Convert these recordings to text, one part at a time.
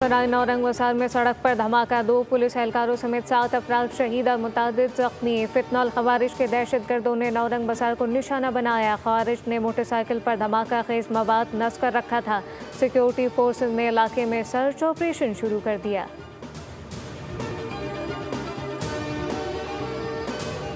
नारायण औरंगवसार में सड़क पर धमाका, 2 पुलिस एहलकारों समेत 7 अफराद शहीद और मुतादिद जख्मी। फितनल खवारिश के दहशतगर्दों ने नौरंग बाजार को निशाना बनाया। खवारिश ने मोटरसाइकिल पर धमाका खेज मवाद नस्ब कर रखा था। सिक्योरिटी फोर्सेज ने इलाके में सर्च ऑपरेशन शुरू कर दिया।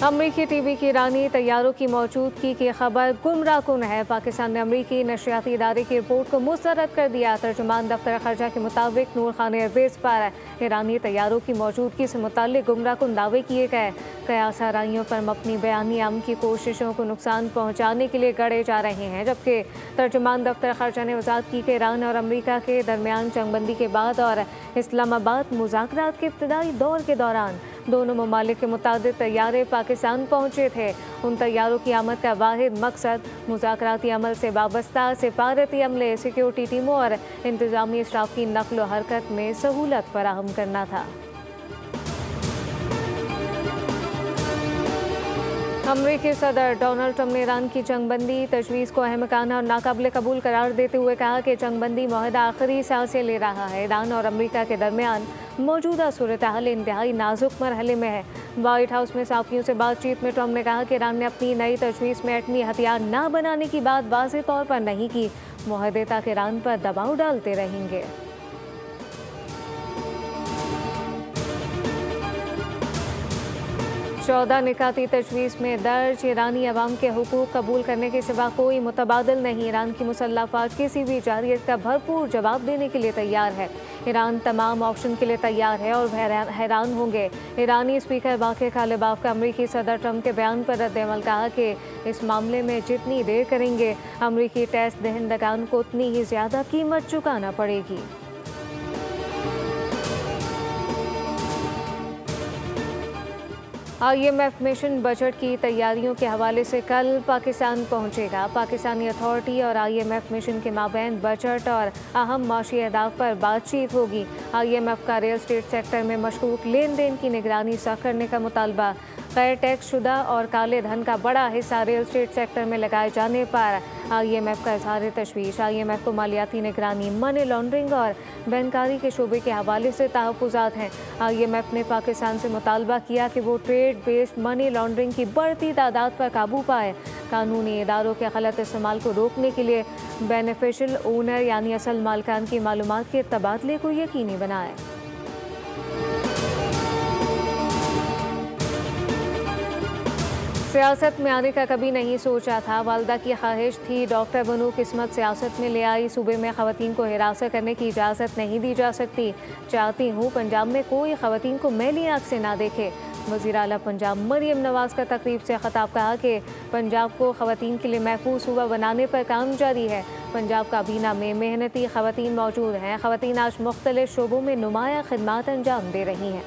अमरीकी टीवी की रानी तैयारों की मौजूदगी की खबर गुमराहकुन है। पाकिस्तान ने अमरीकी नशरियाती इदारे की रिपोर्ट को मुस्तरद कर दिया। तर्जुमान दफ्तर खर्जा के मुताबिक नूर खान एयरबेस पर ईरानी तैयारों की मौजूदगी से मुताल्लिक गुमराहकुन दावे किए गए। कयास आराइयों पर मबनी बयानी अमन की कोशिशों को नुकसान पहुँचाने के लिए गढ़े जा रहे हैं, जबकि तर्जुमान दफ्तर खर्जा ने वजाहत की कि ईरान और अमरीका के दरमियान जंगबंदी के बाद और इस्लामाबाद मुज़ाकरात के इब्तदाई दौर के दौरान दोनों ममालिक के मुतादिद तैयारे पाकिस्तान पहुंचे थे। उन तैयारों की आमद का वाहिद मकसद मुज़ाकराती अमल से वाबस्ता सिफारती अमले, सिक्योरिटी टीमों और इंतजामी स्टाफ की नकल व हरकत में सहूलत फराहम करना था। अमरीकी सदर डोनाल्ड ट्रंप ने ईरान की जंगबंदी तजवीज़ को अहमकाना और नाकाबिल कबूल करार देते हुए कहा कि जंगबंदी माहिदा आखिरी सांसें ले रहा है। ईरान और अमरीका के दरमियान मौजूदा सूरत हाल इंतहाई नाजुक मरहले में है। व्हाइट हाउस में सहाफ़ियों से बातचीत में ट्रंप ने कहा कि ईरान ने अपनी नई तजवीज़ में एटमी हथियार न बनाने की बात वाज़ेह तौर पर नहीं की। मुआहदे तक ईरान पर दबाव डालते रहेंगे। 14 निकाती तजवीज़ में दर्ज ईरानी अवाम के हुकूक कबूल करने के सिवा कोई मुतबादल नहीं। ईरान की मुसल्लह फ़ौज किसी भी जारियत का भरपूर जवाब देने के लिए तैयार है। ईरान तमाम ऑप्शन के लिए तैयार है और हैरान होंगे। ईरानी स्पीकर बाक़र कालिबाफ का अमरीकी सदर ट्रंप के बयान पर रद्द-ए-अमल कहा कि इस मामले में जितनी देर करेंगे अमरीकी टैक्स दहिंदगान को उतनी ही ज़्यादा कीमत चुकाना पड़ेगी। IMF मिशन बजट की तैयारियों के हवाले से कल पाकिस्तान पहुंचेगा। पाकिस्तानी अथॉरिटी और IMF मिशन के माबैन बजट और अहम माशी अहदाफ पर बातचीत होगी। IMF का रियल स्टेट सेक्टर में मशकूक लेन देन की निगरानी सख्त करने का मुतालबा। गैर टैक्स शुदा और काले धन का बड़ा हिस्सा रियल स्टेट सेक्टर में लगाए जाने पर IMF का इजहार तशवीश। IMF को मालियाती निगरानी, मनी लॉन्ड्रिंग और बैंकारी के शोबे के हवाले से तहफ़्फ़ुज़ात हैं। IMF ने पाकिस्तान से मुतालबा किया कि वो ट्रेड बेस्ड मनी लॉन्ड्रिंग की बढ़ती तादाद पर काबू पाए। कानूनी इदारों के गलत इस्तेमाल को रोकने के लिए बेनिफिशियल ओनर यानी असल मालिकान की मालूमात के तबादले को यकीनी बनाए। सियासत में आने का कभी नहीं सोचा था। वालदा की ख्वाहिश थी डॉक्टर बनूं, किस्मत सियासत में ले आई। सूबे में ख़वातीन को हिरासत करने की इजाज़त नहीं दी जा सकती। चाहती हूँ पंजाब में कोई ख़वातीन को मैली आँख से ना देखे। वज़ीर आला पंजाब मरियम नवाज़ का तकरीब से ख़ताब कहा कि पंजाब को ख़वातीन के लिए महफूज सूबा बनाने पर काम जारी है। पंजाब काबीना में मेहनती ख़वातीन मौजूद हैं। ख़वातीन आज मुख्तलिफ शोबों में नुमायाँ खिदमात अंजाम दे रही हैं।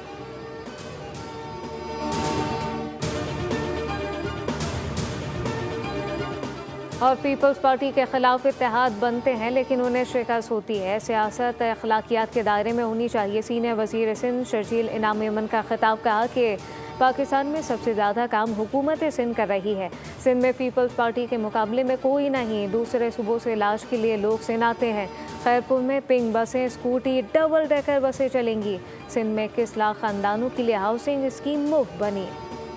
और पीपल्स पार्टी के खिलाफ इत्तेहाद बनते हैं लेकिन उन्हें शिकस्त होती है। सियासत अखलाकियात के दायरे में होनी चाहिए। सीनियर वज़ीर सिंध शर्जील इनाम यमन का खिताब कहा कि पाकिस्तान में सबसे ज़्यादा काम हुकूमत सिंध कर रही है। सिंध में पीपल्स पार्टी के मुकाबले में कोई नहीं। दूसरे सूबों से इलाज के लिए लोग सिंध आते हैं। खैरपुर में पिंक बसें, स्कूटी, डबल डेकर बसें चलेंगी। सिंध में 21 लाख ख़ानदानों के लिए हाउसिंग स्कीम मुफ्त बनी।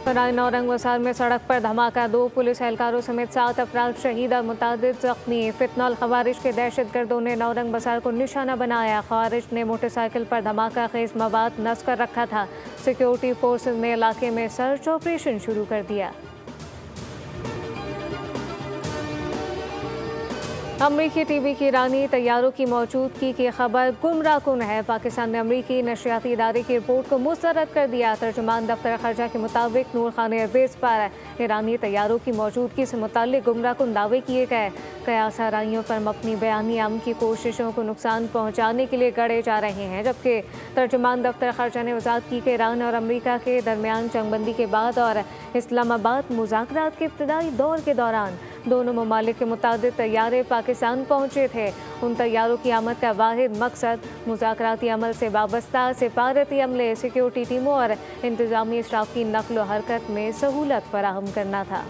नारायण औरंगवसार में सड़क पर धमाका, 2 पुलिस एहलकारों समेत 7 अफराद शहीद और मुतादिद जख्मी। फितनल खवारिश के दहशतगर्दों ने नौरंग बाजार को निशाना बनाया। खवारिश ने मोटरसाइकिल पर धमाका खेज मवाद नस्ब कर रखा था। सिक्योरिटी फोर्सेज ने इलाके में सर्च ऑपरेशन शुरू कर दिया। अमरीकी टीवी की रानी तैयारों की मौजूदगी की खबर गुमराहकुन है। पाकिस्तान ने अमरीकी नशरियाती इदारे की रिपोर्ट को मुस्तरद कर दिया। तर्जुमान दफ्तर खर्जा के मुताबिक नूर खान एयरबेस पर ईरानी तैयारों की मौजूदगी से मुताल्लिक गुमराहकुन दावे किए गए। कयास आराइयों पर मबनी बयानी अमन की कोशिशों को नुकसान पहुँचाने के लिए गढ़े जा रहे हैं, जबकि तर्जुमान दफ्तर खर्जा ने वजाहत की कि ईरान और अमरीका के दरमियान जंगबंदी के बाद और इस्लामाबाद मुज़ाकरात के इब्तदाई दौर के दौरान दोनों ममालिक के मुतादिद तैयारे पाकिस्तान पहुंचे थे। उन तैयारों की आमद का वाहिद मकसद मुज़ाकराती अमल से वाबस्ता सिफारती अमले, सिक्योरिटी टीमों और इंतजामी स्टाफ की नकल व हरकत में सहूलत फराहम करना था।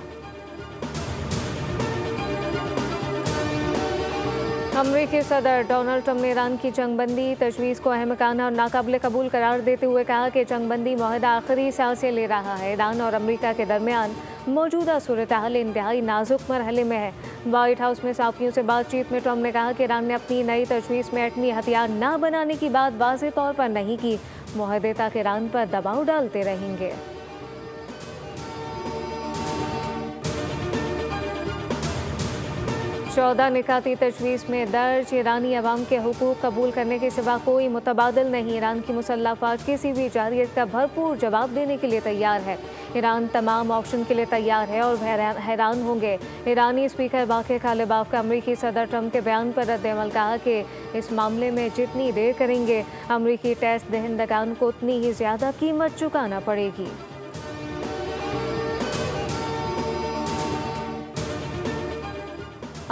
अमरीकी सदर डोनाल्ड ट्रंप ने ईरान की जंगबंदी तजवीज़ को अहमकाना और नाकाबिले कबूल करार देते हुए कहा कि जंगबंदी माहिदा आखिरी सांसें ले रहा है। ईरान और अमरीका के दरमियान मौजूदा सूरत हाल इंतहाई नाजुक मरहले में है। व्हाइट हाउस में सहाफ़ियों से बातचीत में ट्रंप ने कहा कि ईरान ने अपनी नई तजवीज़ में एटमी हथियार न बनाने की बात वाज़ेह तौर पर नहीं की। मुआहदे तक ईरान पर दबाव डालते रहेंगे। 14 निकाती तजवीज़ में दर्ज ईरानी अवाम के हुकूक कबूल करने के सिवा कोई मुतबादल नहीं। ईरान की मुसल्लह अफ़वाज किसी भी जारियत का भरपूर जवाब देने के लिए तैयार है। ईरान तमाम ऑप्शन के लिए तैयार है और हैरान होंगे। ईरानी स्पीकर बाक़र कालिबाफ का अमरीकी सदर ट्रंप के बयान पर रद्द-ए-अमल कहा कि इस मामले में जितनी देर करेंगे अमरीकी टैक्स दहिंदगान को उतनी ही ज़्यादा कीमत चुकाना पड़ेगी।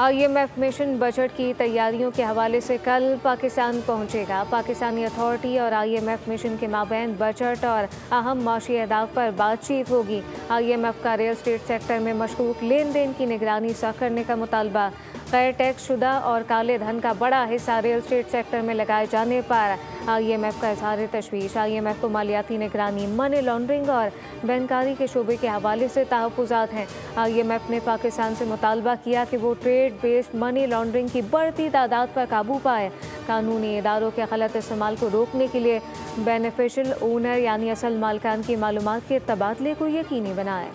IMF मिशन बजट की तैयारियों के हवाले से कल पाकिस्तान पहुंचेगा। पाकिस्तानी अथॉरिटी और IMF मिशन के माबैन बजट और अहम माशी अहदाफ पर बातचीत होगी। IMF का रियल स्टेट सेक्टर में मशकूक लेन देन की निगरानी सख्त करने का मुतालबा। गैर टैक्स शुदा और काले धन का बड़ा हिस्सा रियल स्टेट सेक्टर में लगाए जाने पर IMF का इजहार तशवीश। IMF को मालियाती निगरानी, मनी लॉन्ड्रिंग और बैंकारी के शोबे के हवाले से तहफ़्फ़ुज़ात हैं। IMF ने पाकिस्तान से मुतालबा किया कि वो ट्रेड बेस्ड मनी लॉन्ड्रिंग की बढ़ती तादाद पर काबू पाए। कानूनी इदारों के गलत इस्तेमाल को रोकने के लिए बेनिफिशियल ओनर यानी असल मालिकान की मालूमात के तबादले को यकीनी बनाए।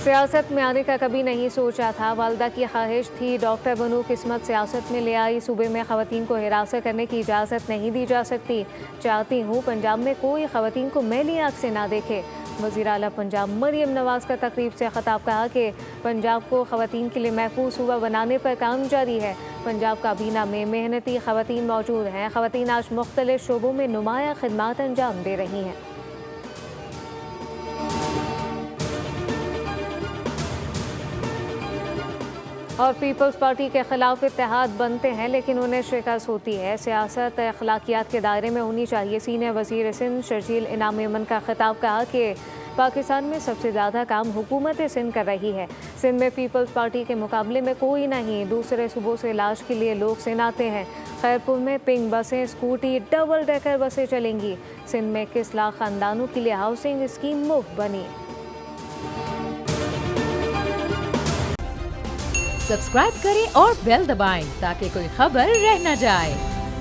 सियासत में आने का कभी नहीं सोचा था। वालदा की ख्वाहिश थी डॉक्टर बनूं, किस्मत सियासत में ले आई। सूबे में ख़वातीन को हिरासत करने की इजाज़त नहीं दी जा सकती। चाहती हूँ पंजाब में कोई ख़वातीन को मैली आँख से ना देखे। वज़ीर आला पंजाब मरियम नवाज़ का तकरीब से ख़िताब कहा कि पंजाब को ख़वातीन के लिए महफूज सूबा बनाने पर काम जारी है। पंजाब काबीना में मेहनती ख़वातीन मौजूद हैं। ख़वातीन आज मुख्तलिफ शोबों में नुमाया खिदमात अंजाम दे रही हैं। और पीपल्स पार्टी के खिलाफ इत्तेहाद बनते हैं लेकिन उन्हें शिकस्त होती है। सियासत अखलाकियात के दायरे में होनी चाहिए। सीनियर वज़ीर सिंध शर्जील इनाम यमन का खिताब कहा कि पाकिस्तान में सबसे ज़्यादा काम हुकूमत सिंध कर रही है। सिंध में पीपल्स पार्टी के मुकाबले में कोई नहीं। दूसरे सूबों से इलाज के लिए लोग सिंध आते हैं। खैरपुर में पिंक बसें, स्कूटी, डबल डेकर बसें चलेंगी। सिंध में 21 लाख ख़ानदानों के लिए हाउसिंग स्कीम मुफ्त बनी। सब्सक्राइब करें और बेल दबाएं ताकि कोई खबर रह न जाए।